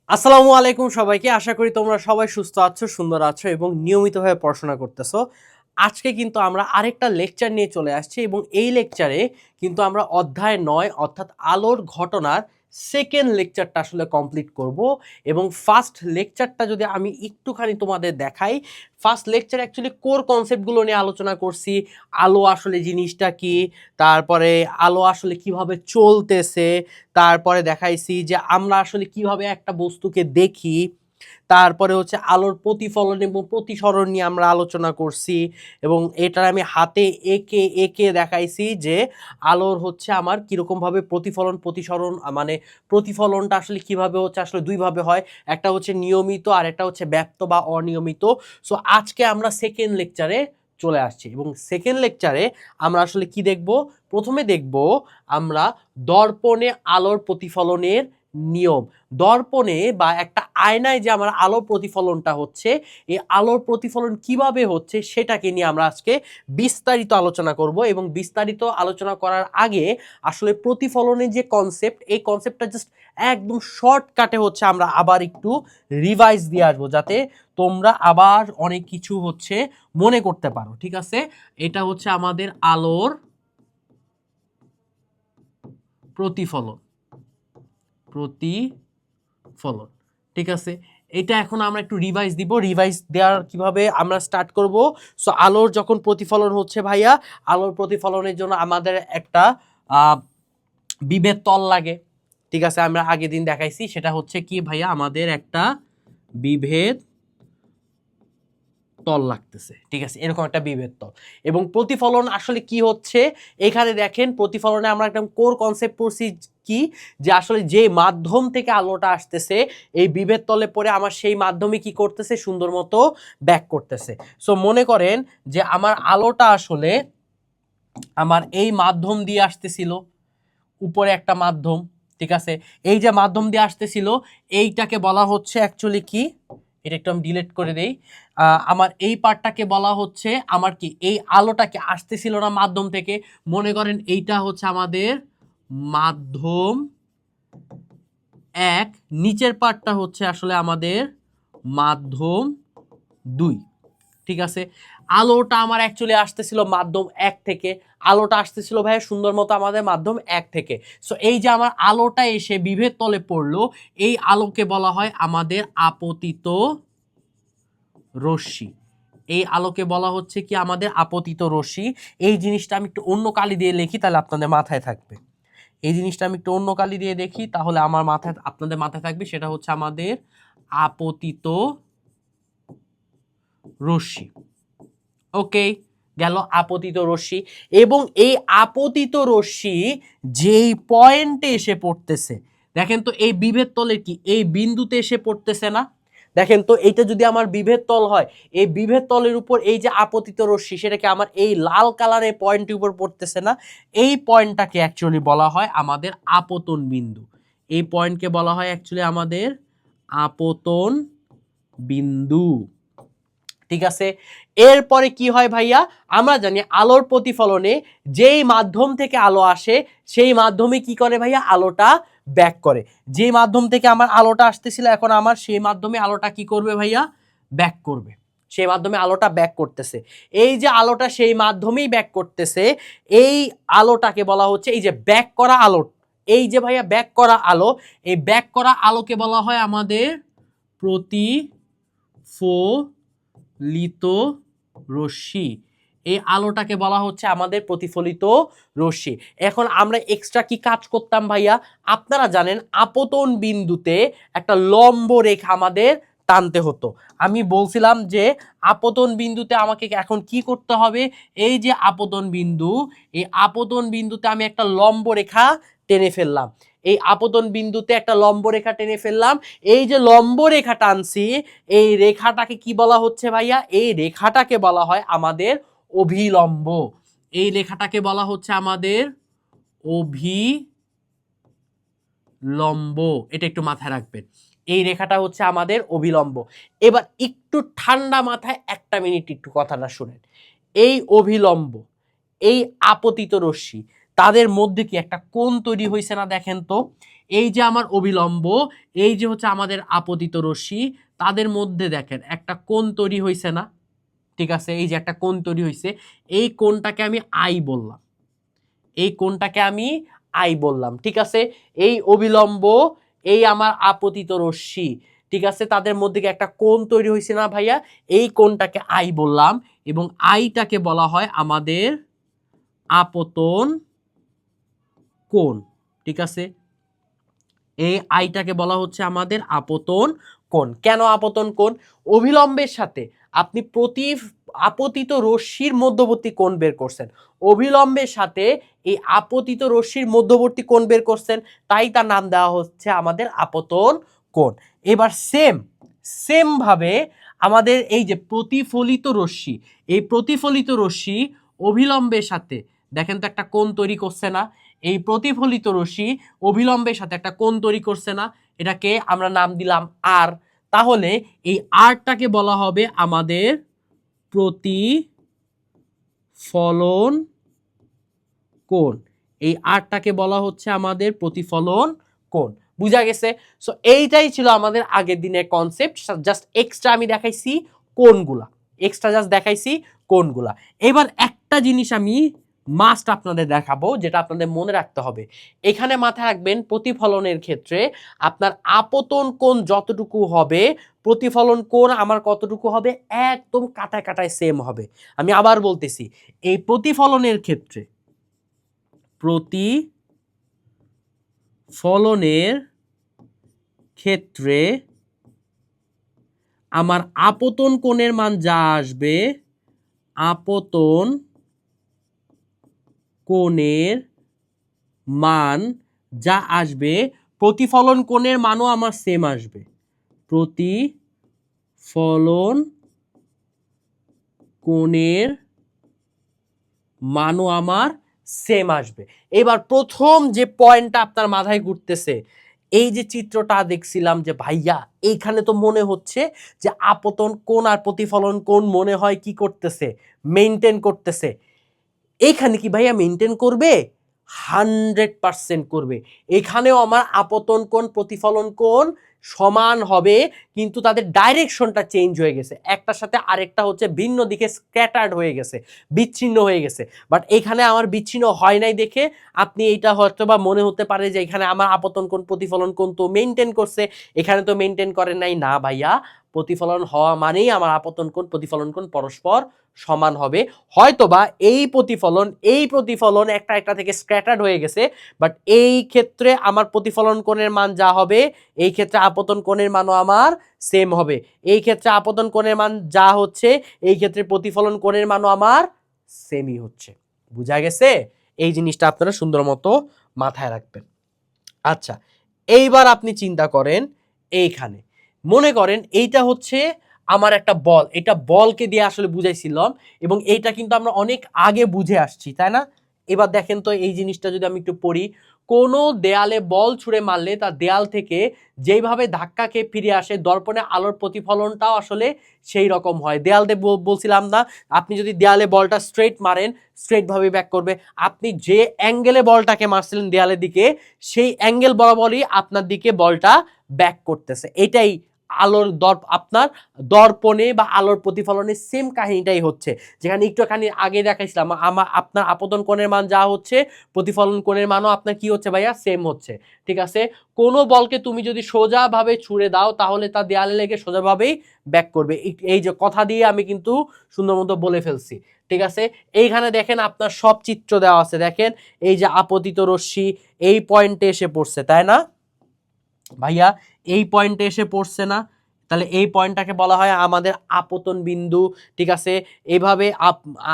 আসসালামু আলাইকুম সবাইকে। আশা করি তোমরা সবাই সুস্থ আছো, সুন্দর আছো এবং নিয়মিতভাবে পড়াশোনা করতেছো। আজকে কিন্তু আমরা আরেকটা লেকচার নিয়ে চলে আসছি এবং এই লেকচারে কিন্তু আমরা অধ্যায় ৯ অর্থাৎ আলোর ঘটনার সেকেন্ড লেকচারটা আসলে কমপ্লিট করব। এবং ফার্স্ট লেকচারটা যদি আমি একটুখানি তোমাদের দেখাই, ফার্স্ট লেকচার অ্যাকচুয়ালি কোর কনসেপ্টগুলো নিয়ে আলোচনা করছি। আলো আসলে জিনিসটা কি, তারপরে আলো আসলে কিভাবে চলতেছে, তারপরে দেখাইছি যে আমরা আসলে কিভাবে একটা বস্তুকে দেখি, তারপরে হচ্ছে আলোর প্রতিফলন এবং প্রতিসরণ নিয়ে আমরা আলোচনা করছি এবং এটার আমি হাতে এঁকে এঁকে দেখাইছি যে আলোর হচ্ছে আমার কীরকমভাবে প্রতিফলন প্রতিসরণ মানে প্রতিফলনটা আসলে কিভাবে হচ্ছে, আসলে দুইভাবে হয়, একটা হচ্ছে নিয়মিত আর একটা হচ্ছে ব্যপ্ত বা অনিয়মিত। সো আজকে আমরা সেকেন্ড লেকচারে চলে আসছি এবং সেকেন্ড লেকচারে আমরা আসলে কি দেখব, প্রথমে দেখব আমরা দর্পণে আলোর প্রতিফলনের নিয়ম। দর্পণে বা একটা আয়নায় যে আমার আলোর প্রতিফলনটা হচ্ছে, এই আলোর প্রতিফলন কিভাবে হচ্ছে সেটাকে নিয়ে আমরা আজকে বিস্তারিত আলোচনা করব। এবং বিস্তারিত আলোচনা করার আগে আসলে প্রতিফলনের যে কনসেপ্ট, এই কনসেপ্টটা জাস্ট একদম শর্টকাটে হচ্ছে আমরা আবার একটু রিভাইজ দিয়ে আসবো, যাতে তোমরা আবার অনেক কিছু হচ্ছে মনে করতে পারো। ঠিক আছে, এটা হচ্ছে আমাদের আলোর প্রতিফলন। প্রতিফলন, ঠিক আছে। এটা এখন আমরা একটু রিভাইজ দিব। রিভাইজ দেওয়ার কিভাবে আমরা স্টার্ট করব। সো আলোর যখন প্রতিফলন হচ্ছে ভাইয়া, আলোর প্রতিফলনের জন্য আমাদের একটা বিভেদ তল লাগে। ঠিক আছে, আমরা আগের দিন দেখাইছি, সেটা হচ্ছে কি ভাইয়া, আমাদের একটা বিভেদ তল লাগতেছে। ঠিক আছে, এরকম একটা বিভেদ তল। এবং প্রতিফলন আসলে কি হচ্ছে, এখানে দেখেন প্রতিফলনে আমরা একটা কোর কনসেপ্ট পড়ছি কি, যে আসলে যে মাধ্যম থেকে আলোটা আসতেছে এই বিভেদ তলে পড়ে আমার সেই মাধ্যমে কি করতেছে, সুন্দর মতো ব্যাক করতেছে। সো মনে করেন যে আমার আলোটা আসলে আমার এই মাধ্যম দিয়ে আসতেছিল, উপরে একটা মাধ্যম। ঠিক আছে, এই যে মাধ্যম দিয়ে আসতেছিল এইটাকে বলা হচ্ছে অ্যাকচুয়ালি কি, এটা একটু আমি ডিলিট করে দেই। আমার এই পার্টটাকে বলা হচ্ছে আমার কি, এই আলোটাকে আসতেছিল না মাধ্যম থেকে, মনে করেন এইটা হচ্ছে আমাদের মাধ্যম ১, নিচের পার্টটা হচ্ছে আসলে আমাদের মাধ্যম ২। ঠিক আছে, আলোটা আমার অ্যাকচুয়ালি আসতেছিল মাধ্যম ১ থেকে, আলোটা আসতেছিল ভাইয়া সুন্দর মতো আমাদের মাধ্যম ১ থেকে। সো এই যে আমার আলোটা এসে বিভেদ তলে পড়লো, এই আলোকে বলা হয় আমাদের আপতিত রশ্মি। এই আলোকে বলা হচ্ছে কি আমাদের আপতিত রশ্মি। এই জিনিসটা আমি একটু অন্য কালি দিয়ে লিখি, তাহলে আপনাদের মাথায় থাকবে। এই জিনিসটা আমি একটু অন্য কালি দিয়ে দেখি, তাহলে আমার মাথায়, আপনাদের মাথায় থাকবে। সেটা হচ্ছে আমাদের আপতিত রশ্মি। ওকে, গেল আপতিত রশ্মি। এবং এই আপতিত রশ্মি যেই পয়েন্টে এসে পড়তেছে, দেখেন তো এই বিভেদ তলে কি এই বিন্দুতে এসে পড়তেছে না? দেখেন তো এইটা যদি আমার বিভেদ তল হয়, এই বিভেদ তলের উপর এই যে আপতিত রশ্মি, সেটাকে আমার এই লাল কালারের পয়েন্টের উপর পড়তেছে না? এই পয়েন্টটাকে অ্যাকচুয়ালি বলা হয় আমাদের আপতন বিন্দু। এই পয়েন্টকে বলা হয় অ্যাকচুয়ালি আমাদের আপতন বিন্দু। ঠিক আছে, এরপরে কি হয় ভাইয়া, আমরা জানি আলোর প্রতিফলনে যেই মাধ্যম থেকে আলো আসে সেই মাধ্যমে কি করে ভাইয়া, আলোটা ব্যাক করে। যে মাধ্যম থেকে আমার আলোটা আসতেছিল, এখন আমার সেই মাধ্যমে আলোটা কি করবে ভাইয়া, ব্যাক করবে। সেই মাধ্যমে আলোটা ব্যাক করতেছে। এই যে আলোটা সেই মাধ্যমেই ব্যাক করতেছে, এই আলোটাকে বলা হচ্ছে এই যে ব্যাক করা আলো। এই যে ভাইয়া ব্যাক করা আলো, এই ব্যাক করা আলোকে বলা হয় আমাদের প্রতিফলিত রশ্মি। এই আলোটাকে বলা হচ্ছে আমাদের প্রতিফলিত রশ্মি। এখন আমরা এক্সট্রা কি কাজ করতাম ভাইয়া, আপনারা জানেন আপতন বিন্দুতে একটা লম্ব রেখা আমাদের টানতে হতো। আমি বলছিলাম যে আপতন বিন্দুতে আমাকে এখন কি করতে হবে, এই যে আপতন বিন্দু, এই আপতন বিন্দুতে আমি একটা লম্ব রেখা টেনে ফেললাম। এই আপতন বিন্দুতে একটা লম্ব রেখা টেনে ফেললাম। এই যে লম্ব রেখা টানছি, এই রেখাটাকে কি বলা হচ্ছে ভাইয়া, এই রেখাটাকে বলা হয় আমাদের অভিলম্ব। এই রেখাটাকে বলা হচ্ছে আমাদের অভিলম্ব। এটা একটু মাথায় রাখবেন, এই রেখাটা হচ্ছে আমাদের অভিলম্ব। এবার একটু ঠান্ডা মাথায় একটা মিনিট একটু কথাটা শুনেন। এই অভিলম্ব, এই আপতিত রশ্মি, তাদের মধ্যে কি একটা কোণ তৈরি হয়েছে না? দেখেন তো, এই যে আমার অবিলম্ব, এই যে হচ্ছে আমাদের আপতিত রশ্মি, তাদের মধ্যে দেখেন একটা কোণ তৈরি হয়েছে না? ঠিক আছে, এই যে একটা কোণ তৈরি হয়েছে, এই কোণটাকে আমি আই বললাম, এই কোণটাকে আমি আই বললাম। ঠিক আছে, এই অবিলম্ব, এই আমার আপতিত রশ্মি, ঠিক আছে, তাদের মধ্যে কি একটা কোণ তৈরি হয়েছে না ভাইয়া? এই কোণটাকে আই বললাম, এবং আইটাকে বলা হয় আমাদের আপতন কোণ। ঠিক আছে, এই আইটাকে বলা হচ্ছে আমাদের আপতন কোণ। কেন আপতন কোণ? অবিলম্বের সাথে আপনি আপতিত রশ্মির মধ্যবর্তী কোণ বের করছেন, অবিলম্বের সাথে এই আপতিত রশ্মির মধ্যবর্তী কোণ বের করছেন, তাই তার নাম দেওয়া হচ্ছে আমাদের আপতন কোণ। এবার সেম ভাবে আমাদের এই যে প্রতিফলিত রশ্মি, এই প্রতিফলিত রশ্মি অবিলম্বের সাথে দেখেন তো একটা কোণ তৈরি করছে না? এই প্রতিফলিত রশ্মি অবিলম্বের সাথে একটা কোণ তৈরি করছে না? এটাকে আমরা নাম দিলাম আর। তাহলে এই আরটাকে বলা হবে আমাদের প্রতিফলন কোণ। এই আরটাকে বলা হচ্ছে আমাদের প্রতিফলন কোণ। বুঝা গেছে? সো এইটাই ছিল আমাদের আগের দিনের কনসেপ্ট। জাস্ট এক্সট্রা আমি দেখাইছি কোণগুলা, এক্সট্রা জাস্ট দেখাইছি কোণগুলা। এবার একটা জিনিস আমি মাস্ট আপনাদের দেখাবো, যেটা আপনাদের মনে রাখতে হবে। এখানে মাথায় রাখবেন, প্রতিফলনের ক্ষেত্রে আপনার আপতন কোণ যতটুকু হবে, প্রতিফলন কোণ আমার কতটুকু হবে, একদম কাটায় কাটায় সেম হবে। আমি আবার বলতেছি, এই প্রতিফলনের ক্ষেত্রে, প্রতিফলনের ক্ষেত্রে আমার আপতন কোণের মান যা আসবে, আপতন কোণের মান যা আসবে, প্রতিফলন কোণের মানও আমার সেম আসবে। প্রতিফলন কোণের মানও আমার সেম আসবে। এবার প্রথম যে পয়েন্টটা আপনার মাথায় ঘুরতেছে, এই যে চিত্রটা দেখছিলাম যে ভাইয়া এইখানে তো মনে হচ্ছে যে আপতন কোণ আর প্রতিফলন কোণ মনে হয় কি করতেছে, মেইনটেইন করতেছে। এইখানে কি ভাইয়া মেইনটেইন করবে? 100% করবে। এখানেও আমার আপতন কোণ প্রতিফলন কোণ সমান হবে, কিন্তু তাদের ডাইরেকশনটা চেঞ্জ হয়ে গেছে, একটার সাথে আরেকটা হচ্ছে ভিন্ন দিকে স্ক্যাটার্ড হয়ে গেছে, বিচ্ছিন্ন হয়ে গেছে। বাট এখানে আমার বিচ্ছিন্ন হয় নাই দেখে আপনি এইটা হয়তো বা মনে হতে পারে যে এখানে আমার আপতন কোণ প্রতিফলন কোণ তো মেইনটেইন করছে, এখানে তো মেইনটেইন করে নাই। না ভাইয়া, প্রতিফলন হওয়া মানেই আমার আপতন কোণ প্রতিফলন কোণ পরস্পর সমান হবে। হয়তোবা এই প্রতিফলন একটা একটা থেকে স্ক্যাটার্ড হয়ে গেছে, বাট এই ক্ষেত্রে আমার প্রতিফলন কোণের মান যা হবে, এই ক্ষেত্রে আপতন কোণের মানও আমার সেম হবে। এই ক্ষেত্রে আপতন কোণের মান যা হচ্ছে, এই ক্ষেত্রে প্রতিফলন কোণের মানও আমার সেমই হচ্ছে। বুঝা গেছে? এই জিনিসটা আপনারা সুন্দর মতো মাথায় রাখবেন। আচ্ছা, এইবার আপনি চিন্তা করেন, এইখানে মনে করেন এইটা হচ্ছে আমার একটা বল, এটা বলকে দিয়ে আসলে বুঝাইছিলাম, এবং এইটা কিন্তু আমরা অনেক আগে বুঝে আসছি, তাই না? এবার দেখেন তো এই জিনিসটা যদি আমি একটু পড়ি, কোনো দেয়ালে বল ছুঁড়ে মারলে তার দেয়াল থেকে যেইভাবে ধাক্কা খেয়ে ফিরে আসে, দর্পণে আলোর প্রতিফলনটাও আসলে সেই রকম হয়। দেয়াল দিয়ে বলছিলাম না, আপনি যদি দেয়ালে বলটা স্ট্রেট মারেন, স্ট্রেট ভাবে ব্যাক করবে। আপনি যে অ্যাঙ্গেলে বলটাকে মারছিলেন দেয়ালের দিকে, সেই অ্যাঙ্গেল বরাবরই আপনার দিকে বলটা ব্যাক করতেছে। এটাই আলোর আপনার দর্পণে বা আলোর প্রতিফলনে সেম কাহিনীটাই হচ্ছে, যেখানে একটুখানি আগে দেখাইছিলাম আপনার আপতন কোণের মান যা হচ্ছে, প্রতিফলন কোণের মানও আপনার কি হচ্ছে ভাইয়া, সেম হচ্ছে। ঠিক আছে, কোনো বলকে তুমি যদি সোজাভাবে ছুঁড়ে দাও, তাহলে তা দেয়ালে লেগে সোজাভাবেই ব্যাক করবে। এই যে কথা দিয়ে আমি কিন্তু সুন্দর মতো বলে ফেলছি। ঠিক আছে, এইখানে দেখেন আপনার সব চিত্র দেওয়া আছে। দেখেন এই যে আপতিত রশ্মি এই পয়েন্টে এসে পড়ছে, তাই না ভাইয়া? এই পয়েন্টে এসে পড়ছে না? তাহলে এই পয়েন্টটাকে বলা হয় আমাদের আপতন বিন্দু। ঠিক আছে, এইভাবে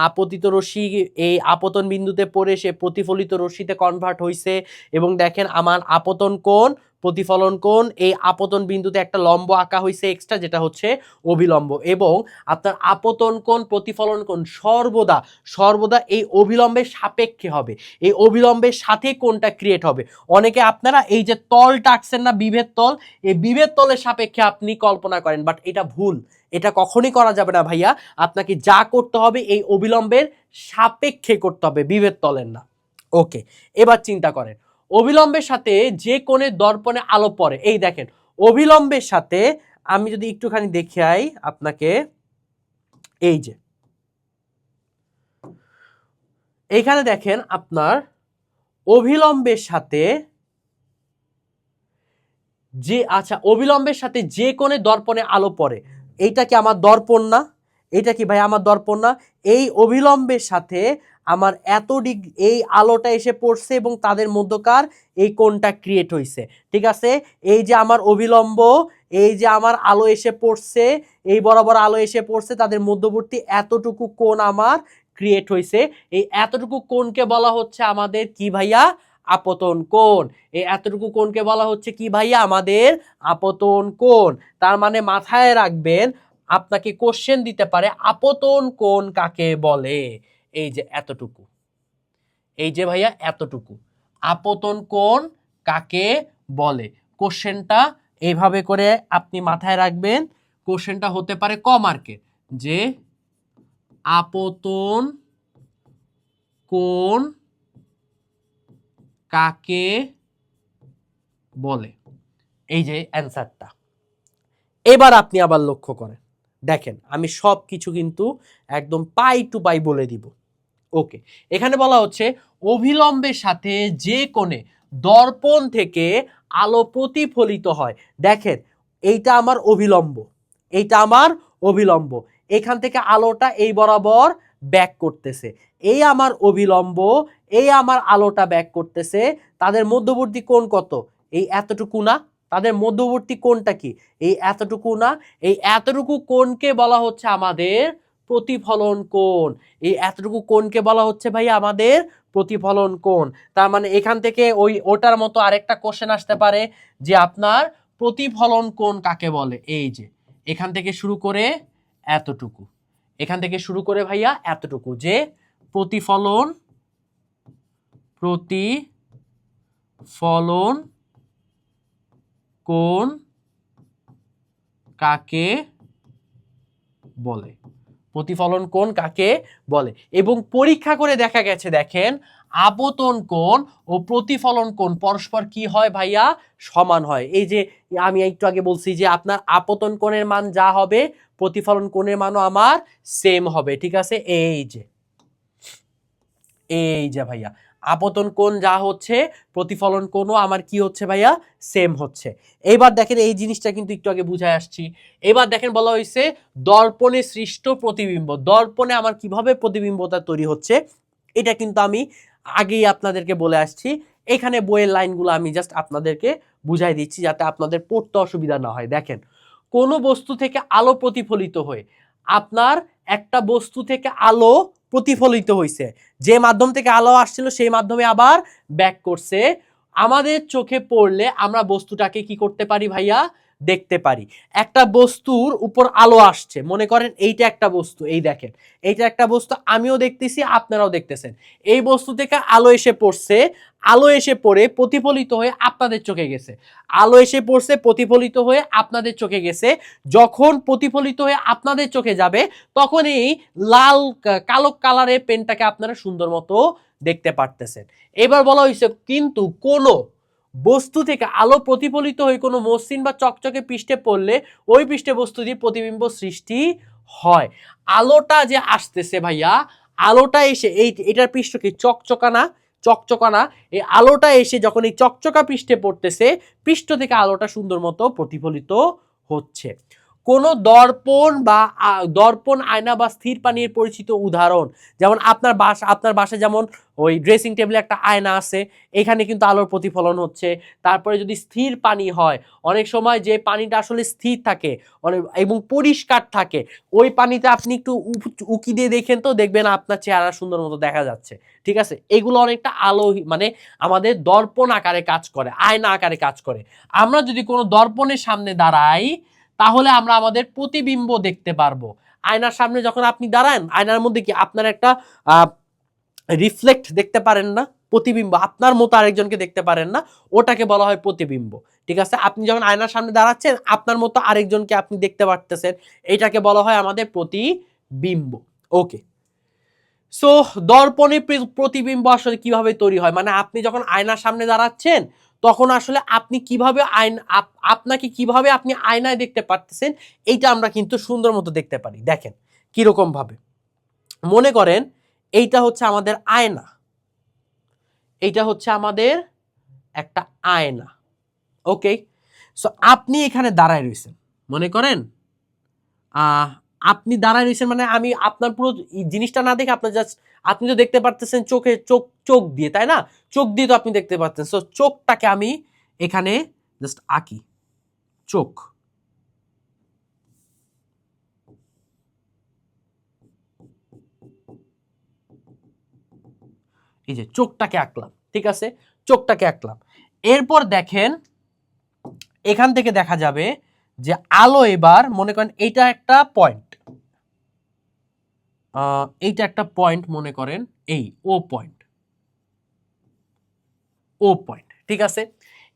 আপতিত রশ্মি এই আপতন বিন্দুতে পড়ে সে প্রতিফলিত রশ্মিতে কনভার্ট হয়েছে, এবং দেখেন আমার আপতন কোণ প্রতিফলন কোণ, এই আপতন বিন্দুতে একটা লম্ব আঁকা হয়েছে এক্সট্রা, যেটা হচ্ছে অভিলম্ব, এবং আপনার আপতন কোণ প্রতিফলন কোণ সর্বদা সর্বদা এই অভিলম্বের সাপেক্ষে হবে, এই অভিলম্বের সাথে কোণটা ক্রিয়েট হবে। অনেকে আপনারা এই যে তলটা আঁকছেন না, বিভেদ তল, এই বিভেদ তলের সাপেক্ষে আপনি কল্পনা করেন, বাট এটা ভুল, এটা কখনই করা যাবে না ভাইয়া। আপনাকে যা করতে হবে এই অবিলম্বের সাপেক্ষে করতে হবে, বিভেদ তলের না। ওকে, এবার চিন্তা করেন অবিলম্বের সাথে যে কোণে দর্পণে আলো পড়ে, এই দেখেন অবিলম্বের সাথে আমি যদি একটুখানি দেখাই আপনাকে, এই যে এইখানে দেখেন আপনার অবিলম্বের সাথে যে, আচ্ছা অবিলম্বের সাথে যে কোণে দর্পণে আলো পড়ে, এইটা কি আমার দর্পণ না? এটা কি ভাই আমার দর্পণ না? এই অবিলম্বের সাথে আমার এত ডিগ্রি এই আলোটা এসে পড়ছে এবং তাদের মধ্যকার এই কোণটা ক্রিয়েট হয়েছে, ঠিক আছে? এই যে আমার অবিলম্ব, এই যে আমার আলো এসে পড়ছে, এই বরাবর আলো এসে পড়ছে, তাদের মধ্যবর্তী এতটুকু কোণ আমার ক্রিয়েট হয়েছে। এই এতটুকু কোণকে বলা হচ্ছে আমাদের কি ভাইয়া? আপতন কোণ। এই এতটুকু কোণকে বলা হচ্ছে কি ভাইয়া? আমাদের আপতন কোণ। তার মানে মাথায় রাখবেন, আপনাকে কোশ্চেন দিতে পারে আপতন কোণ কাকে বলে। এই যে এতটুকু, এই যে ভাইয়া এতটুকু আপতন কোণ কাকে বলে, কোশ্চেনটা এইভাবে করে আপনি মাথায় রাখবেন। কোশ্চেনটা হতে পারে ক মার্কের, যে আপতন কোণ কাকে বলে, এই যে অ্যান্সারটা। এবার আপনি আবার লক্ষ্য করেন, দেখেন আমি সব কিছু কিন্তু একদম পাই টু পাই বলে দিব। ওকে, এখানে বলা হচ্ছে অবিলম্বের সাথে যে কোণে দর্পণ থেকে আলো প্রতিফলিত হয়। দেখেন এইটা আমার অবিলম্ব, এইটা আমার অবিলম্ব, এখান থেকে আলোটা এই বরাবর ব্যাক করতেছে, এই আমার অবিলম্ব, এই আমার আলোটা ব্যাক করতেছে। তাদের মধ্যবর্তী কোণ কত? এই এতটুকু না? তাদের মধ্যবর্তী কোণটা কি? এই এতটুকু না? এই এতটুকু কোণকে বলা হচ্ছে আমাদের প্রতিফলন কোণ। এই এতটুকু কোণকে বলা হচ্ছে ভাই আমাদের প্রতিফলন কোণ। তার মানে এখান থেকে ওটার মতো আরেকটা কোশ্চেন আসতে পারে যে আপনার প্রতিফলন কোণ কাকে বলে। এই যে এখান থেকে শুরু করে এতটুকু, এখান থেকে শুরু করে ভাইয়া এতটুকু, যে প্রতিফলন কোণ কাকে বলে, প্রতিফলন কোণ কাকে বলে। এবং পরীক্ষা করে দেখা গেছে, দেখেন আপতন কোণ ও প্রতিফলন কোণ পরস্পর কি হয় ভাইয়া? সমান হয়। এই যে আমি একটু আগে বলছি যে আপনার আপতন কোণের মান যা হবে প্রতিফলন কোণের মানও আমার সেম হবে, ঠিক আছে? এই যে ভাইয়া আপতন কোণ যা হচ্ছে প্রতিফলন কোণও আমার কি হচ্ছে ভাইয়া? সেম হচ্ছে। এবার দেখেন এই জিনিসটা কিন্তু একটু আগে বুঝায় আসছি। এবার দেখেন বলা হয়েছে দর্পণে সৃষ্ট প্রতিবিম্ব, দর্পণে আমার কিভাবে প্রতিবিম্বতা তৈরি হচ্ছে এটা কিন্তু আমি আগেই আপনাদেরকে বলে আসছি। এখানে বইয়ের লাইনগুলো আমি জাস্ট আপনাদেরকে বুঝাই দিচ্ছি যাতে আপনাদের পড়তে অসুবিধা না হয়। দেখেন কোনো বস্তু থেকে আলো প্রতিফলিত হয়ে, আপনার একটা বস্তু থেকে আলো প্রতিফলিত হয়েছে, যে মাধ্যম থেকে আলো আসছিল সেই মাধ্যমে আবার ব্যাক করছে, আমাদের চোখে পড়লে আমরা বস্তুটাকে কি করতে পারি ভাইয়া? দেখতে পারি। একটা বস্তুর উপর আলো আসছে, মনে করেন এইটা একটা বস্তু, এই দেখেন এইটা একটা বস্তু, আমিও দেখতেছি আপনারাও দেখতেছেন। এই বস্তু থেকে আলো এসে পড়ছে, আলো এসে পড়ে প্রতিফলিত হয়ে আপনাদের চোখে গেছে, আলো এসে পড়ছে প্রতিফলিত হয়ে আপনাদের চোখে গেছে। যখন প্রতিফলিত হয়ে আপনাদের চোখে যাবে তখন এই লাল কালো কালারের পেনটাকে আপনারা সুন্দর মতো দেখতে পারতেছেন। এবার বলা হয়েছে কিন্তু কোন বস্তু থেকে আলো প্রতিফলিত হয়ে কোনো মসৃণ বা চকচকে পৃষ্ঠে পড়লে ওই পৃষ্ঠে বস্তু দিয়ে প্রতিবিম্ব সৃষ্টি হয়। আলোটা যে আসতেছে ভাইয়া, আলোটা এসে এটার পৃষ্ঠ কি চকচকা না? চকচকা না? এই আলোটা এসে যখন এই চকচকা পৃষ্ঠে পড়তেছে, পৃষ্ঠ থেকে আলোটা সুন্দর মতো প্রতিফলিত হচ্ছে। কোন দর্পণ বা দর্পণ, আয়না বা স্থির পানির পরিচিত উদাহরণ, যেমন আপনার বাসায় যেমন ওই ড্রেসিং টেবিলে একটা আয়না আছে, এখানে কিন্তু আলোর প্রতিফলন হচ্ছে। তারপরে যদি স্থির পানি হয়, অনেক সময় যে পানিটা আসলে স্থির থাকে এবং পরিষ্কার থাকে, ওই পানিতে আপনি একটু উকি দিয়ে দেখেন তো দেখবেন আপনার চেহারা সুন্দর মতো দেখা যাচ্ছে, ঠিক আছে? এগুলো অনেকটা আলো মানে আমাদের দর্পণ আকারে কাজ করে, আয়না আকারে কাজ করে। আমরা যদি কোনো দর্পণের সামনে দাঁড়াই তাহলে আমরা আমাদের প্রতিবিম্ব দেখতে পারবো। আয়নার সামনে যখন আপনি দাঁড়ান, আয়নার মধ্যে কি আপনার একটা রিফ্লেক্ট দেখতে পারেন না? প্রতিবিম্ব, আপনার মতো আরেকজনকে দেখতে পারেন না, ওটাকে বলা হয় প্রতিবিম্ব, ঠিক আছে? আপনি যখন আয়নার সামনে দাঁড়াচ্ছেন আপনার মতো আরেকজনকে আপনি দেখতে পারতেছেন, এটাকে বলা হয় আমাদের প্রতিবিম্ব। ওকে, সো দর্পণে প্রতিবিম্ব আসলে কিভাবে তৈরি হয়, মানে আপনি যখন আয়নার সামনে দাঁড়াচ্ছেন তখন আসলে আপনি কিভাবে আপনাকে কিভাবে আপনি আয়নায় দেখতে পারতেছেন এইটা আমরা কিন্তু সুন্দর মতো দেখতে পারি। দেখেন কিরকম ভাবে, মনে করেন এইটা হচ্ছে আমাদের আয়না, এইটা হচ্ছে আমাদের একটা আয়না। ওকে, সো আপনি এখানে দাঁড়ায় রয়েছেন, মনে করেন আপনি দাঁড়ায় রয়েছেন, মানে আমি আপনার পুরো জিনিসটা না দেখে আপনার জাস্ট আপনি তো দেখতে পারতেছেন চোখে, চোখ চোখ দিয়ে, তাই না? চোখ দিয়ে তো আপনি দেখতে পাচ্ছেন। সো চোখটাকে আমি এখানে জাস্ট আঁকি, চোখ। এই যে চোখটাকে আঁকলাম, ঠিক আছে, চোখটাকে আঁকলাম। এরপর দেখেন এখান থেকে দেখা যাবে যে আলো এবার মনে করেন এইটা একটা পয়েন্ট, এইটা একটা পয়েন্ট মনে করেন, এই ও পয়েন্ট, ও পয়েন্ট, ঠিক আছে।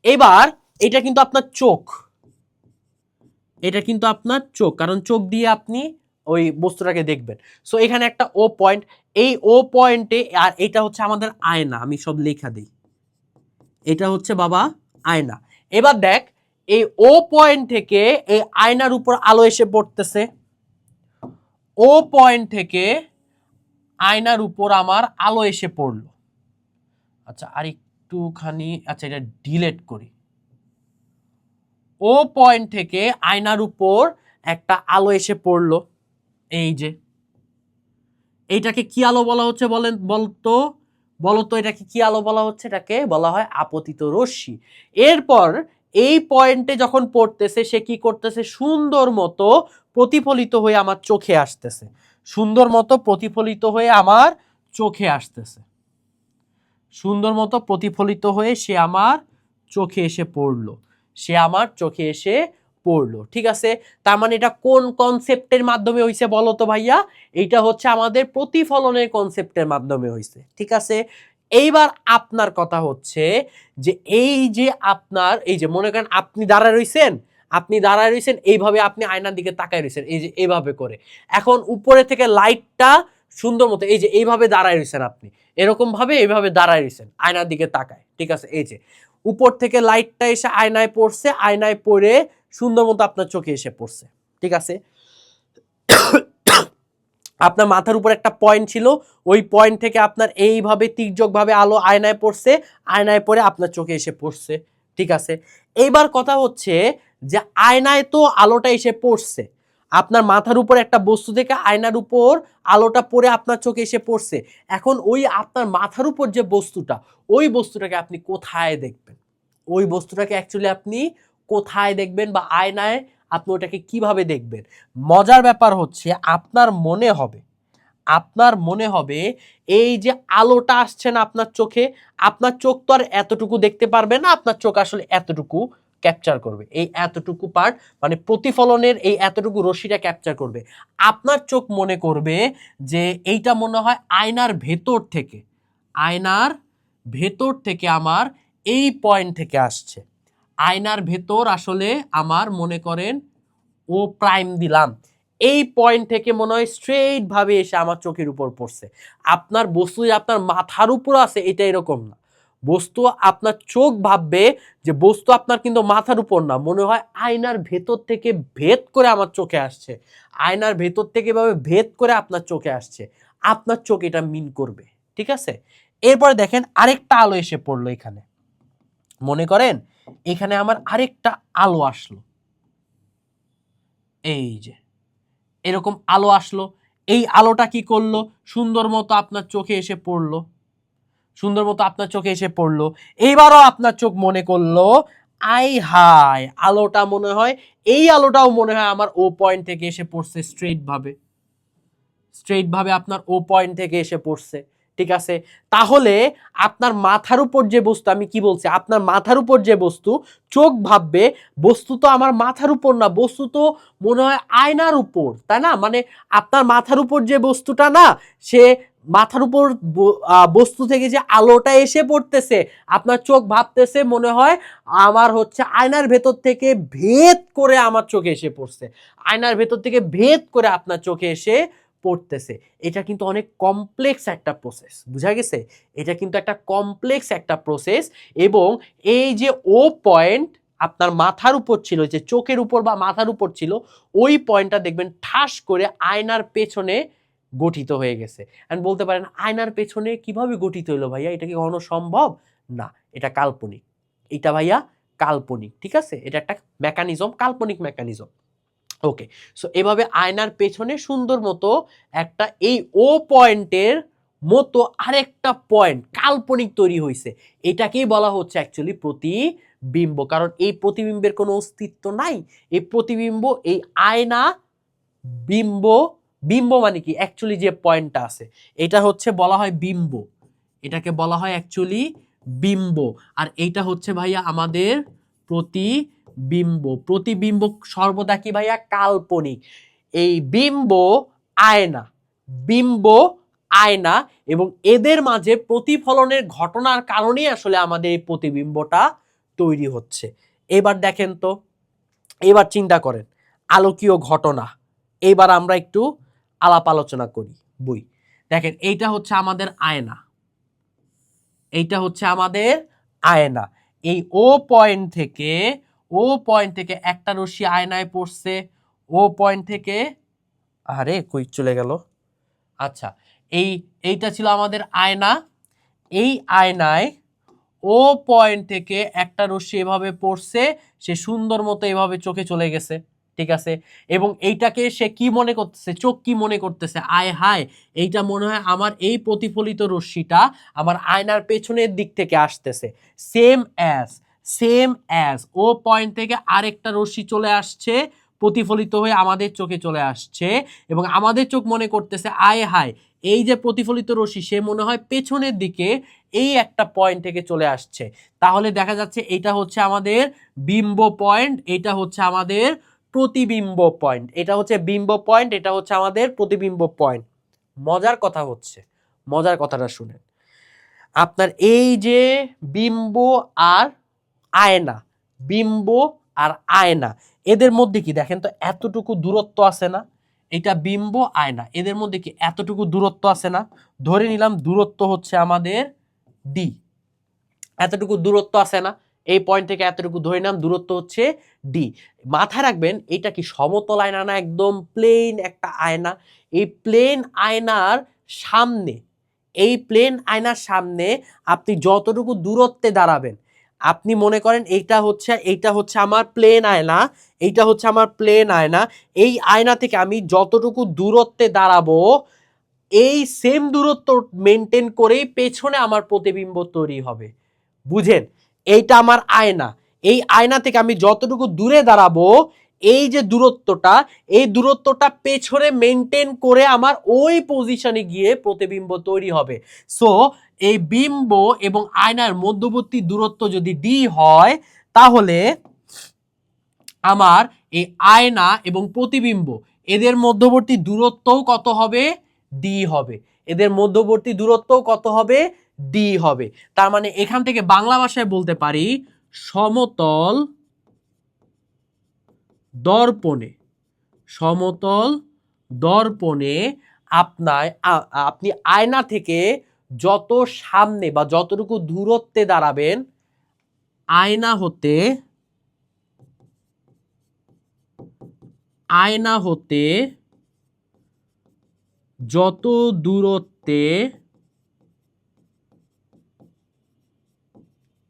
এবার এটা কিন্তু আপনার চোখ, এটা কিন্তু আপনার চোখ, কারণ চোখ দিয়ে আপনি ওই বস্তুটাকে দেখবেন। সো এখানে একটা ও পয়েন্ট, এই ও পয়েন্টে, আর এটা হচ্ছে আমাদের আয়না, আমি সব লেখা দিই, এটা হচ্ছে বাবা আয়না। এবার দেখ এই ও পয়েন্ট থেকে এই আয়নার উপর আলো এসে পড়তেছে, ও পয়েন্ট থেকে আয়নার উপর আমার আলো এসে পড়লো। আচ্ছা আর একটুখানি, আচ্ছা এটা ডিলেট করি। ও পয়েন্ট থেকে আয়নার উপর একটা আলো এসে পড়লো, এই যে এইটাকে কি আলো বলা হচ্ছে বলেন, বলতো বলতো এটাকে কি আলো বলা হচ্ছে? এটাকে বলা হয় আপতিত রশ্মি। এরপর এই পয়েন্টে যখন পড়তেছে সে কি করতেছে, সুন্দর মতো প্রতিফলিত হয়ে আমার চোখে আসতেছে, সুন্দর মতো প্রতিফলিত হয়ে আমার চোখে আসতেছে, সুন্দর মতো প্রতিফলিত হয়ে সে আমার চোখে এসে পড়লো, সে আমার চোখে এসে পড়লো, ঠিক আছে। তার মানে এটা কোন কনসেপ্টের মাধ্যমে হইছে বলো তো ভাইয়া? এইটা হচ্ছে আমাদের প্রতিফলনের কনসেপ্টের মাধ্যমে হইছে, ঠিক আছে। এইবার আপনার কথা হচ্ছে যে এই যে আপনার এই যে মনে করেন আপনি দাঁড়ায় রইছেন, আপনি দাঁড়ায় রইছেন এইভাবে, আপনি আয়নার দিকে তাকায় রইছেন এই যে এইভাবে করে, এখন উপরে থেকে লাইটটা সুন্দর মতো এই যে এইভাবে দাঁড়ায় রইছেন আপনি, এরকম ভাবে এইভাবে দাঁড়ায় রইছেন আয়নার দিকে তাকায়, ঠিক আছে। এই যে উপর থেকে লাইটটা এসে আয়নায় পড়ছে, আয়নায় পড়ে সুন্দর মতো আপনার চোখে এসে পড়ছে, ঠিক আছে। আপনার মাথার উপর একটা পয়েন্ট ছিল, ওই পয়েন্ট থেকে আপনার এইভাবে তির্যকভাবে আলো আয়নায় পড়ছে, আয়নায় পড়ে আপনার চোখে এসে পড়ছে, ঠিক আছে। এইবার কথা হচ্ছে যে আয়নায় তো আলোটা এসে পড়ছে, আপনার মাথার উপর একটা বস্তু থেকে আয়নার উপর আলোটা পড়ে আপনার চোখে এসে পড়ছে, এখন ওই আপনার মাথার উপর যে বস্তুটা, ওই বস্তুটাকে আপনি কোথায় দেখবেন? ওই বস্তুটাকে অ্যাকচুয়ালি আপনি কোথায় দেখবেন বা আয়নায় আপনি ওটাকে কিভাবে দেখবেন? মজার ব্যাপার হচ্ছে আপনার মনে হবে, আপনার মনে হবে এই যে আলোটা আসছে না আপনার চোখে, আপনার চোখ তো আর এতটুকু দেখতে পারবে না, আপনার চোখ আসলে এতটুকু ক্যাপচার করবে, এই এতটুকু পার্ট মানে প্রতিফলনের এই এতটুকু রশ্মিটা ক্যাপচার করবে। আপনার চোখ মনে করবে যে এইটা মনে হয় আয়নার ভেতর থেকে, আয়নার ভেতর থেকে আমার এই পয়েন্ট থেকে আসছে, আয়নার ভেতর আসলে আমার মনে করেন ও প্রাইম দিলাম, এই পয়েন্ট থেকে মনে হয় স্ট্রেইট ভাবে এসে আমার চোখের উপর পড়ছে। আপনার বস্তু যে আপনার মাথার উপর আছে এটা এরকম না, বস্তু আপনার চোখ ভাববে যে বস্তু আপনার কিন্তু মাথার উপর না, মনে হয় আয়নার ভেতর থেকে ভেদ করে আমার চোখে আসছে, আয়নার ভেতর থেকে ভাবে ভেদ করে আপনার চোখে আসছে, আপনার চোখ এটা মিন করবে, ঠিক আছে। এরপরে দেখেন আরেকটা আলো এসে পড়লো এখানে, মনে করেন এখানে আমার আরেকটা আলো আসলো, এই যে এরকম আলো আসলো, এই আলোটা কি করলো, সুন্দর মতো আপনার চোখে এসে পড়লো, সুন্দর মতো আপনার চোখে এসে পড়লো। এইবারও আপনার চোখ মনে করলো আই হাই, আলোটা মনে হয়, এই আলোটাও মনে হয় আমার ও পয়েন্ট থেকে এসে পড়ছে স্ট্রেইট ভাবে, স্ট্রেইট ভাবে আপনার ও পয়েন্ট থেকে এসে পড়ছে, ঠিক আছে। তাহলে আপনার মাথার উপর যে বস্তু, আমি কি বলছি, আপনার মাথার উপর যে বস্তু, চোখ ভাববে বস্তু তো আমার মাথার উপর না, বস্তু তো মনে হয় আয়নার উপর, তাই না? মানে আপনার মাথার উপর যে বস্তুটা না, সে মাথার উপর বস্তু থেকে যে আলোটা এসে পড়তেছে, আপনার চোখ ভাবতেছে মনে হয় আমার হচ্ছে আয়নার ভেতর থেকে ভেদ করে আমার চোখে এসে পড়ছে, আয়নার ভেতর থেকে ভেদ করে আপনার চোখে এসে পড়তেছে। এটা কিন্তু অনেক কমপ্লেক্স একটা প্রসেস, বুঝা গেছে? এটা কিন্তু একটা কমপ্লেক্স একটা প্রসেস। এবং এই যে ও পয়েন্ট আপনার মাথার উপর ছিল, যে চোখের উপর বা মাথার উপর ছিল, ওই পয়েন্টটা দেখবেন ঠাস করে আয়নার পেছনে গঠিত হয়ে গেছে। এন্ড বলতে পারেন আয়নার পেছনে কিভাবে গঠিত হলো ভাইয়া, এটা কি কখনো সম্ভব? না, এটা কাল্পনিক। এটা ভাইয়া কাল্পনিক, ঠিক আছে? এটা একটা মেকানিজম, কাল্পনিক মেকানিজম। ওকে, সো এভাবে আয়নার পেছনে সুন্দর মতো একটা এই ও পয়েন্টের মতো আরেকটা পয়েন্ট কাল্পনিক তৈরি হয়েছে। এটাকেই বলা হচ্ছে অ্যাকচুয়ালি প্রতিবিম্ব, কারণ এই প্রতিবিম্বের কোনো অস্তিত্ব নাই। এই প্রতিবিম্ব, এই আয়না বিম্ব, বিম্ব মানে কি অ্যাকচুয়ালি যে পয়েন্টটা আছে এটা হচ্ছে বলা হয় বিম্ব, এটাকে বলা হয় অ্যাকচুয়ালি বিম্ব। আর এইটা হচ্ছে ভাইয়া আমাদের প্রতিবিম্ব। প্রতিবিম্ব সর্বদা কি ভাইয়া? কাল্পনিক। এই বিম্ব আয়না, বিম্ব আয়না, এবং এদের মাঝে প্রতিফলনের ঘটনার কারণেই আসলে আমাদের এই প্রতিবিম্বটা তৈরি হচ্ছে। এবার দেখেন তো, এবার চিন্তা করেন আলোকীয় ঘটনা। এবার আমরা একটু আলাপ আলোচনা করি বই। দেখেন এইটা হচ্ছে আমাদের আয়না, এইটা হচ্ছে আমাদের আয়না। এই ও পয়েন্ট থেকে, ও পয়েন্ট থেকে একটা রশ্মি আয়নায় পড়ছে, ও পয়েন্ট থেকে, আরে কই চলে গেল, আচ্ছা, এইটা ছিল আমাদের আয়না। এই আয়নায় ও পয়েন্ট থেকে একটা রশ্মি এভাবে পড়ছে, সে সুন্দর মতো এভাবে চোখে চলে গেছে, ঠিক আছে? এবং এইটাকে সে কি মনে করতেছে, চোখ কি মনে করতেছে, আয় হায় এইটা মনে হয় আমার এই প্রতিফলিত রশ্মিটা আমার আয়নার পেছনের দিক থেকে আসতেছে। সেম অ্যাজ, সেম অ্যাজ ও পয়েন্ট থেকে আরেকটা রশ্মি চলে আসছে, প্রতিফলিত হয়ে আমাদের চোখে চলে আসছে, এবং আমাদের চোখ মনে করতেছে আয় হায় এই যে প্রতিফলিত রশ্মি সে মনে হয় পেছনের দিকে এই একটা পয়েন্ট থেকে চলে আসছে। তাহলে দেখা যাচ্ছে এটা হচ্ছে আমাদের বিম্ব পয়েন্ট, এটা হচ্ছে আমাদের প্রতিবিম্ব পয়েন্ট। এটা হচ্ছে বিম্ব পয়েন্ট, এটা হচ্ছে আমাদের প্রতিবিম্ব পয়েন্ট। মজার কথা হচ্ছে, মজার কথাটা শুনেন, আপনার এই যে বিম্ব আর আয়না, বিম্ব আর আয়না, এদের মধ্যে কি দেখেন তো এতটুকু দূরত্ব আছে না? এটা বিম্ব আয়না, এদের মধ্যে কি এতটুকু দূরত্ব আছে না? ধরে নিলাম দূরত্ব হচ্ছে আমাদের ডি, এতটুকু দূরত্ব আছে না? এই পয়েন্ট থেকে এতটুকু ধরে নিলাম দূরত্ব হচ্ছে ডি। মাথায় রাখবেন এটা কি সমতল আয়না না, একদম প্লেন একটা আয়না। এই প্লেন আয়নার সামনে, এই প্লেন আয়নার সামনে আপনি যতটুকু দূরত্বে দাঁড়াবেন, আপনি মনে করেন এইটা হচ্ছে আমার প্লেন আয়না, এইটা হচ্ছে আমার প্লেন আয়না, এই আয়না থেকে আমি যতটুকু দূরত্বে দাঁড়াবো এই সেম দূরত্ব মেনটেন করেই পেছনে আমার প্রতিবিম্ব তৈরি হবে। বুঝেন, এইটা আমার আয়না, এই আয়না থেকে আমি যতটুকু দূরে দাঁড়াবো এই যে দূরত্বটা, এই দূরত্বটা পেছনে মেনটেন করে আমার ওই পজিশনে গিয়ে প্রতিবিম্ব তৈরি হবে। সো এই বিম্ব এবং আয়নার মধ্যবর্তী দূরত্ব যদি ডি হয়, তাহলে আমার এই আয়না এবং প্রতিবিম্ব এদের মধ্যবর্তী দূরত্বও কত হবে? ডি হবে। এদের মধ্যবর্তী দূরত্বও কত হবে? ডি হবে। তার মানে এখান থেকে বাংলা ভাষায় বলতে পারি সমতল দর্পণে, সমতল দর্পণে আপনি আয়না থেকে যত সামনে বা যতটুকু দূরত্বে দাঁড়াবেন, আয়না হতে, আয়না হতে যত দূরত্বে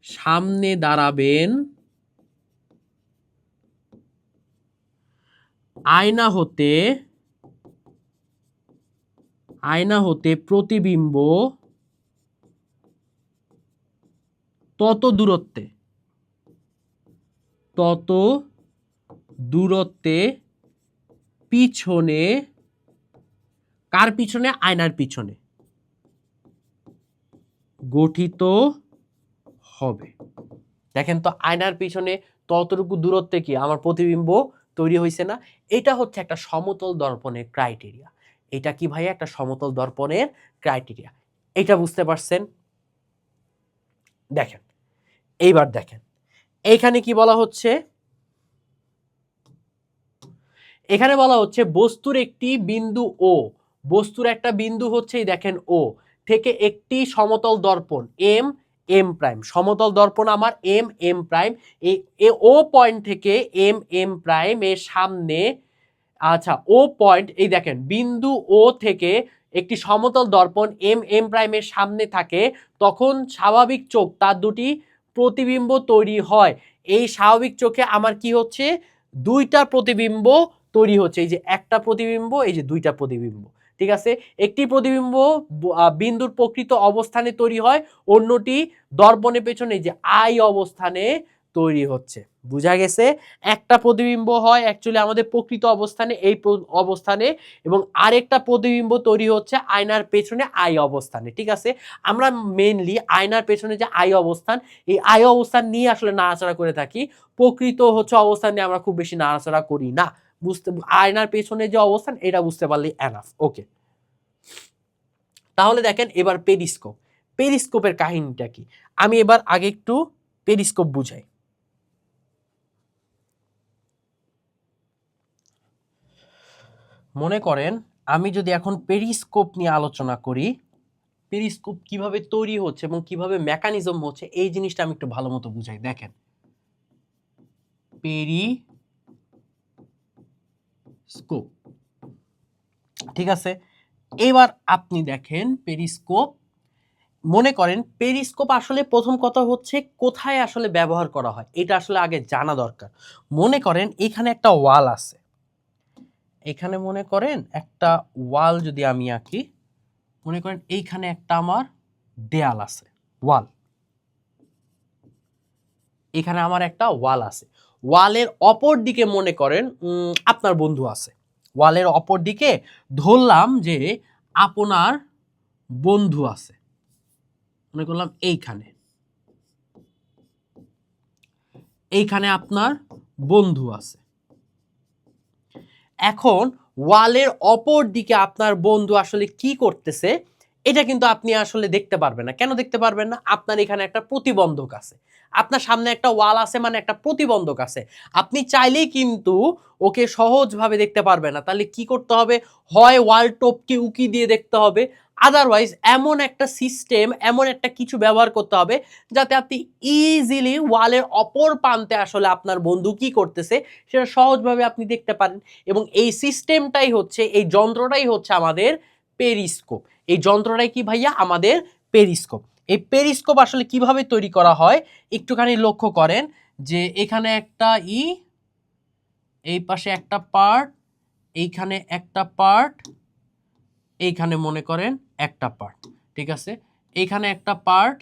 সামনে দাঁড়াবেন, আয়না হতে প্রতিবিম্ব তত দূরত্বে পিছনে, কার পিছনে? আয়নার পিছনে গঠিত হবে। দেখেন তো আয়নার পিছনে ততটুকু দূরত্বে কি আমার প্রতিবিম্ব তৈরি হয়েছে না? এটা হচ্ছে একটা সমতল দর্পণের ক্রাইটেরিয়া। এটা কি ভাইয়া? একটা সমতল দর্পণের ক্রাইটেরিয়া। এটা বুঝতে পারছেন? দেখেন, এইবার দেখেন এইখানে কি বলা হচ্ছে, এখানে বলা হচ্ছে বস্তুর একটি বিন্দু ও বস্তুর একটা বিন্দু হচ্ছে এই দেখেন ও থেকে একটি সমতল দর্পণ এম এম প্রাইম, সমতল দর্পণ আমার এম এম প্রাইম, এই ও পয়েন্ট থেকে এম এম প্রাইম এর সামনে, আচ্ছা ও পয়েন্ট এই দেখেন বিন্দু ও থেকে একটি সমতল দর্পণ এম এম প্রাইমের সামনে থাকে, তখন স্বাভাবিক চোখ তার দুটি প্রতিবিম্ব তৈরি হয়। এই স্বাভাবিক চোখে আমার কি হচ্ছে, দুইটা প্রতিবিম্ব তৈরি হচ্ছে, এই যে একটা প্রতিবিম্ব, এই যে দুইটা প্রতিবিম্ব, ঠিক আছে। একটি প্রতিবিম্ব বিন্দুর প্রকৃত অবস্থানে তৈরি হয়, অন্যটি দর্পণের পেছনে যে আই অবস্থানে তৈরি হচ্ছে। বুঝা গেছে? একটা প্রতিবিম্ব হয় অ্যাকচুয়ালি আমাদের প্রকৃত অবস্থানে, এই অবস্থানে, এবং আরেকটা প্রতিবিম্ব তৈরি হচ্ছে আয়নার পেছনে আই অবস্থানে, ঠিক আছে। আমরা মেইনলি আয়নার পেছনে যে আই অবস্থান, এই আই অবস্থান নিয়ে আসলে নাড়াচাড়া করে থাকি, প্রকৃত হচ্ছে অবস্থান নিয়ে আমরা খুব বেশি নাড়াচাড়া করি না। বুঝতে, আয়নার পেছনে যে অবস্থান এটা বুঝতে পারলেই এনাফ। ওকে, তাহলে দেখেন এবার পেরিস্কোপ। পেরিস্কোপের কাহিনীটা কি, আমি এবার আগে একটু পেরিস্কোপ বুঝাই। মনে করেন আমি যদি এখন পেরিস্কোপ নিয়ে আলোচনা করি, পেরিস্কোপ কিভাবে তৈরি হচ্ছে এবং কিভাবে মেকানিজম হচ্ছে, এই জিনিসটা আমি একটু ভালো মতো বুঝাই। দেখেন পেরিস্কোপ, ঠিক আছে। এবার আপনি দেখেন পেরিস্কোপ, মনে করেন পেরিস্কোপ আসলে প্রথম কথা হচ্ছে কোথায় আসলে ব্যবহার করা হয় এটা আসলে আগে জানা দরকার। মনে করেন এখানে একটা ওয়াল আছে, এখানে মনে করেন একটা ওয়াল যদি আমি আঁকি, মনে করেন এইখানে একটা আমার দেয়াল আছে, ওয়াল, এখানে আমার একটা ওয়াল আছে, ওয়ালের অপর দিকে মনে করেন আপনার বন্ধু আছে, ওয়ালের অপর দিকে ধরলাম যে আপনার বন্ধু আছে, মনে করলাম এইখানে, এইখানে আপনার বন্ধু আছে। এখন ওয়ালের অপর দিকে আপনার বন্ধু আসলে কি করতেছে এটা কিন্তু আপনি আসলে দেখতে পারবেন না। কেন দেখতে পারবেন না? আপনার এখানে একটা প্রতিবন্ধক আছে, আপনার সামনে একটা ওয়াল আছে, মানে একটা প্রতিবন্ধক আছে। আপনি চাইলেই কিন্তু ওকে সহজভাবে দেখতে পারবেন না। তাহলে কি করতে হবে? হয় ওয়াল টপকে উকি দিয়ে দেখতে হবে, আদারওয়াইজ এমন একটা সিস্টেম, এমন একটা কিছু ব্যবহার করতে হবে যাতে আপনি ইজিলি ওয়ালের অপর প্রান্তে আসলে আপনার বন্ধু কি করতেছে সেটা সহজভাবে আপনি দেখতে পারেন। এবং এই সিস্টেমটাই হচ্ছে, এই যন্ত্রটাই হচ্ছে আমাদের পেরিস্কোপ। এই যন্ত্রটাই কি ভাইয়া? আমাদের পেরিস্কোপ। এই পেরিস্কোপ আসলে কিভাবে তৈরি করা হয় একটুখানি লক্ষ্য করেন, যে এখানে একটা এই পাশে একটা পার্ট, এইখানে একটা পার্ট, এইখানে মনে করেন একটা পার্ট, ঠিক আছে। এইখানে একটা পার্ট,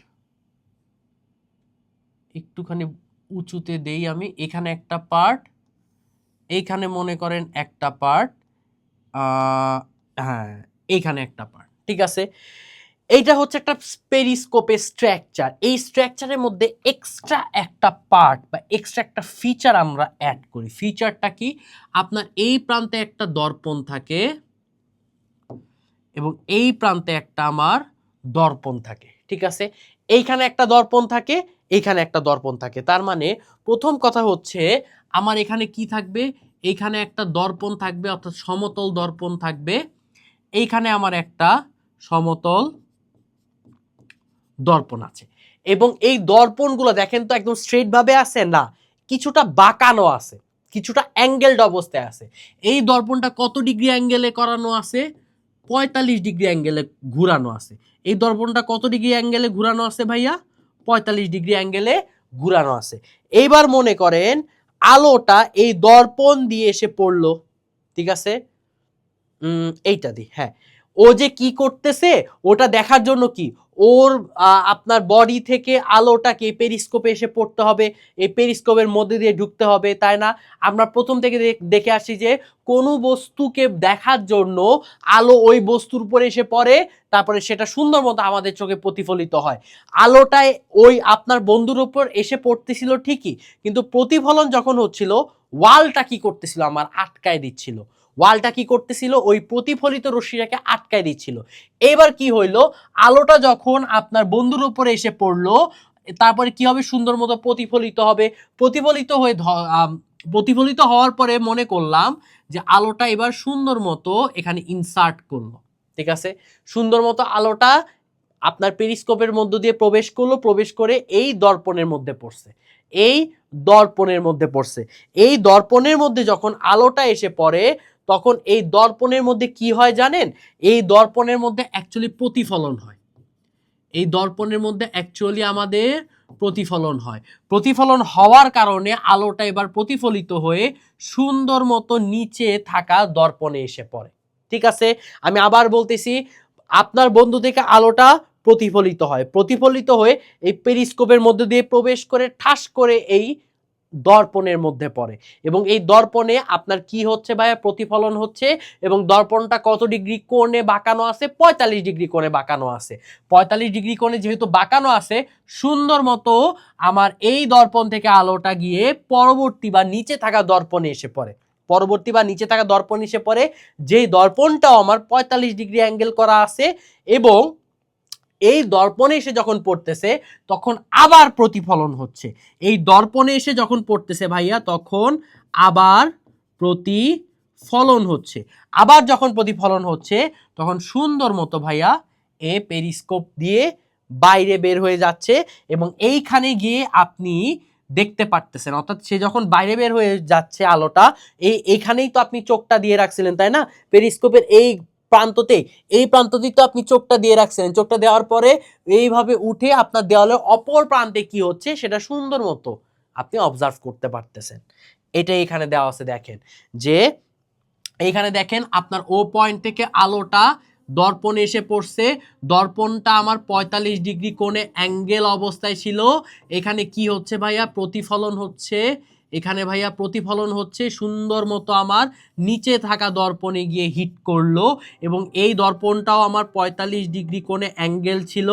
একটুখানি উঁচুতে দেই আমি, এখানে একটা পার্ট, এইখানে মনে করেন একটা পার্ট, হ্যাঁ এইখানে একটা পার্ট, ঠিক আছে। এইটা হচ্ছে একটা পেরিস্কোপের স্ট্রাকচার। এই স্ট্রাকচারের মধ্যে এক্সট্রা একটা পার্ট বা এক্সট্রা একটা ফিচার আমরা অ্যাড করি। ফিচারটা কি? আপনার এই প্রান্তে একটা দর্পণ থাকে এবং এই প্রান্তে একটা আমার দর্পণ থাকে, ঠিক আছে। এইখানে একটা দর্পণ থাকে, এইখানে একটা দর্পণ থাকে। তার মানে প্রথম কথা হচ্ছে আমার এখানে কি থাকবে? এইখানে একটা দর্পণ থাকবে, অর্থাৎ সমতল দর্পণ থাকবে। এইখানে আমার একটা সমতল দর্পণ আছে, এবং এই দর্পণগুলো দেখেন তো একদম স্ট্রেট ভাবে আছে না, কিছুটা বাঁকানো আছে, কিছুটা অ্যাঙ্গেলড অবস্থায় আছে। এই দর্পণটা কত ডিগ্রি অ্যাঙ্গেলে করানো আছে? 45 ডিগ্রি অ্যাঙ্গেলে ঘুরানো আছে। এই দর্পণটা কত ডিগ্রি অ্যাঙ্গেলে ঘুরানো আছে ভাইয়া? 45 ডিগ্রি অ্যাঙ্গেলে ঘুরানো আছে। এইবার মনে করেন আলোটা এই দর্পণ দিয়ে এসে পড়লো, ঠিক আছে, এইটা দি, হ্যাঁ। ও যে কি করতেছে ওটা দেখার জন্য কি ওর আপনার বডি থেকে আলোটাকে পেরিস্কোপে এসে পড়তে হবে, এই পেরিস্কোপের মধ্যে দিয়ে ঢুকতে হবে, তাই না? আমরা প্রথম থেকে দেখে আসি যে কোনো বস্তুকে দেখার জন্য আলো ওই বস্তুর উপরে এসে পড়ে, তারপরে সেটা সুন্দর মতো আমাদের চোখে প্রতিফলিত হয়। আলোটায় ওই আপনার বন্ধুর উপর এসে পড়তেছিল ঠিকই, কিন্তু প্রতিফলন যখন হচ্ছিল ওয়ালটা কি করতেছিল? আমার আটকায় দিচ্ছিল। ওয়ালটা কি করতেছিল? ওই প্রতিফলিত রশ্মিটাকে আটকায় দিচ্ছিল। এবার কি হইলো? আলোটা যখন আপনার বন্ধুর উপরে এসে পড়লো, তারপরে কি হবে? সুন্দর মতো প্রতিফলিত হবে। প্রতিফলিত হয়ে প্রতিফলিত হওয়ার পরে মনে করলাম যে আলোটা এবার সুন্দর মতো এখানে ইনসার্ট করলো, ঠিক আছে, সুন্দর মতো আলোটা আপনার পেরিস্কোপের মধ্য দিয়ে প্রবেশ করলো, প্রবেশ করে এই দর্পণের মধ্যে পড়ছে, এই দর্পণের মধ্যে পড়ছে। এই দর্পণের মধ্যে যখন আলোটা এসে পড়ে তখন এই দর্পণের মধ্যে কি হয় জানেন? এই দর্পণের মধ্যে অ্যাকচুয়ালি প্রতিফলন হয়। এই দর্পণের মধ্যে অ্যাকচুয়ালি আমাদের প্রতিফলন হয়। প্রতিফলন হওয়ার কারণে আলোটা এবার প্রতিফলিত হয়ে সুন্দর মতো নিচে থাকা দর্পণে এসে পড়ে। ঠিক আছে, আমি আবার বলতেছি, আপনার বন্ধু থেকে আলোটা প্রতিফলিত হয়, প্রতিফলিত হয়ে এই পেরিস্কোপের মধ্যে দিয়ে প্রবেশ করে ঠাস করে এই দর্পণের মধ্যে পড়ে এবং এই দর্পণে আপনার কি হচ্ছে ভাইয়া? প্রতিফলন হচ্ছে। এবং দর্পণটা কত ডিগ্রি কোণে বাঁকানো আছে? 45 ডিগ্রি কোণে বাঁকানো আছে। 45 ডিগ্রি কোণে যেহেতু বাঁকানো আছে, সুন্দর মতো আমার এই দর্পণ থেকে আলোটা গিয়ে পরবর্তী বা নিচে থাকা দর্পণে এসে পড়ে। পরবর্তী বা নিচে থাকা দর্পণ এসে পড়ে, যেই দর্পণটাও আমার 45 ডিগ্রি অ্যাঙ্গেল করা আছে এবং এই দর্পণে এসে যখন পড়তেছে তখন আবার প্রতিফলন হচ্ছে। এই দর্পণে এসে যখন পড়তেছে ভাইয়া তখন আবার প্রতিফলন হচ্ছে। আবার যখন প্রতিফলন হচ্ছে তখন সুন্দর মতো ভাইয়া এ পেরিস্কোপ দিয়ে বাইরে বের হয়ে যাচ্ছে এবং এইখানে গিয়ে আপনি দেখতে পারতেছেন, অর্থাৎ সে যখন বাইরে বের হয়ে যাচ্ছে আলোটা, এইখানেই তো আপনি চোখটা দিয়ে রাখছিলেন তাই না? পেরিস্কোপের এই প্রান্ততে, এই প্রান্ততেই তো আপনি চোখটা দিয়ে রাখছিলেন। চোখটা দেওয়ার পরে এইভাবে উঠে আপনার দেওয়ালের অপর প্রান্তে কি হচ্ছে সেটা সুন্দর মতো আপনি অবজার্ভ করতে পারতেছেন। এটা এখানে দেওয়া আছে, দেখেন যে এইখানে দেখেন আপনার ও পয়েন্ট থেকে আলোটা দর্পণে এসে পড়ছে। দর্পণটা আমার 45 ডিগ্রি কোণে অ্যাঙ্গেল অবস্থায় ছিল। এখানে কি হচ্ছে ভাইয়া? প্রতিফলন হচ্ছে। এখানে ভাইয়া প্রতিফলন হচ্ছে, সুন্দর মতো আমার নিচে থাকা দর্পণে গিয়ে হিট করলো এবং এই দর্পণটাও আমার 45 ডিগ্রি কোণে অ্যাঙ্গেল ছিল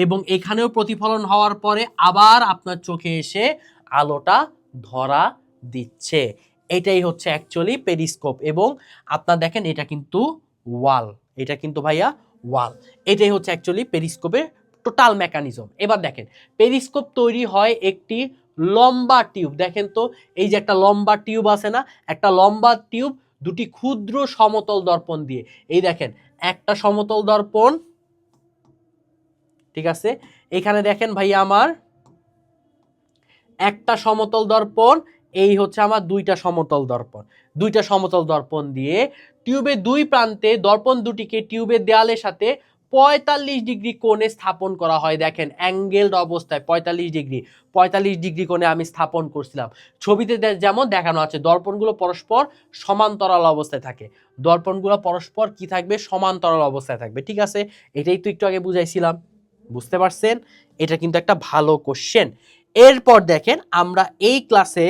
এবং এখানেও প্রতিফলন হওয়ার পরে আবার আপনার চোখে এসে আলোটা ধরা দিচ্ছে। এটাই হচ্ছে অ্যাকচুয়ালি পেরিস্কোপ। এবং আপনার দেখেন এটা কিন্তু ওয়াল, এটা কিন্তু ভাইয়া ওয়াল। এটাই হচ্ছে অ্যাকচুয়ালি পেরিস্কোপের টোটাল মেকানিজম। এবার দেখেন পেরিস্কোপ তৈরি হয় একটি লম্বা টিউব, দেখেন তো এই যে একটা লম্বা টিউব আছে না, একটা লম্বা টিউব দুটি ক্ষুদ্র সমতল দর্পণ দিয়ে। এই দেখেন একটা সমতল দর্পণ, ঠিক আছে, এখানে দেখেন ভাইয়া আমার একটা সমতল দর্পণ, এই হচ্ছে আমার দুইটা সমতল দর্পণ। দুইটা সমতল দর্পণ দিয়ে টিউবের দুই প্রান্তে দর্পণ দুটিকে টিউবের দেয়ালের সাথে 45 ডিগ্রি কোণে স্থাপন করা হয়। দেখেন অ্যাঙ্গেলড অবস্থায় 45 ডিগ্রি কোণে আমি স্থাপন করছিলাম। ছবিতে যেমন দেখানো আছে দর্পণগুলো পরস্পর সমান্তরাল অবস্থায় থাকে। দর্পণগুলো পরস্পর কি থাকবে? সমান্তরাল অবস্থায় থাকবে। ঠিক আছে, এটাই তো একটু আগে বুঝাইছিলাম, বুঝতে পারছেন? এটা কিন্তু একটা ভালো কোশ্চেন। এরপর দেখেন আমরা এই ক্লাসে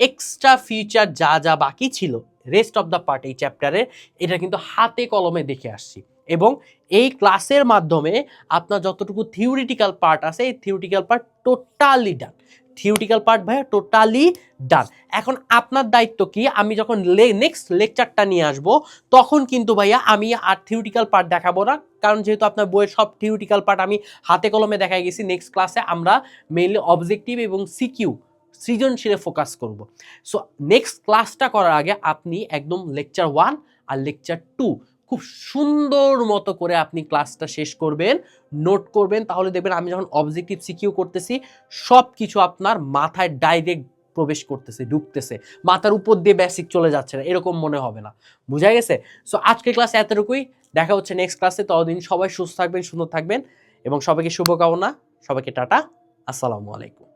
এক্সট্রা ফিচার যা যা বাকি ছিল রেস্ট অফ দ্য পার্ট এই চ্যাপ্টারে, এটা কিন্তু হাতে কলমে দেখে আসছি এবং এই ক্লাসের মাধ্যমে আপনার যতটুকু থিওরিটিক্যাল পার্ট আছে এই থিওরিটিক্যাল পার্ট টোটালি ডান। থিওরিটিক্যাল পার্ট ভাইয়া টোটালি ডান। এখন আপনার দায়িত্ব কি, আমি যখন নেক্সট লেকচারটা নিয়ে আসব তখন কিন্তু ভাইয়া আমি আর থিওরিটিক্যাল পার্ট দেখাবো না, কারণ যেহেতু আপনার বইয়ের সব থিওরিটিক্যাল পার্ট আমি হাতে কলমে দেখাই গেছি। নেক্সট ক্লাসে আমরা মেইনলি অবজেক্টিভ এবং সিকিউ সৃজনশীলে ফোকাস করব। সো নেক্সট ক্লাসটা করার আগে আপনি একদম লেকচার 1 আর লেকচার 2 খুব সুন্দর মতো করে আপনি ক্লাসটা শেষ করবেন, নোট করবেন, তাহলে দেখবেন আমি যখন অবজেক্টিভ সিকিউ করতেছি সব কিছু আপনার মাথায় ডাইরেক্ট প্রবেশ করতেছে, ঢুকতেছে, মাথার উপর দিয়ে বেসিক চলে যাচ্ছে না, এরকম মনে হবে না। বুঝা গেছে? সো আজকের ক্লাসে এতটুকুই, দেখা হচ্ছে নেক্সট ক্লাসে। ততদিন সবাই সুস্থ থাকবেন, সুন্দর থাকবেন এবং সবাইকে শুভকামনা। সবাইকে টাটা, আসসালামু আলাইকুম।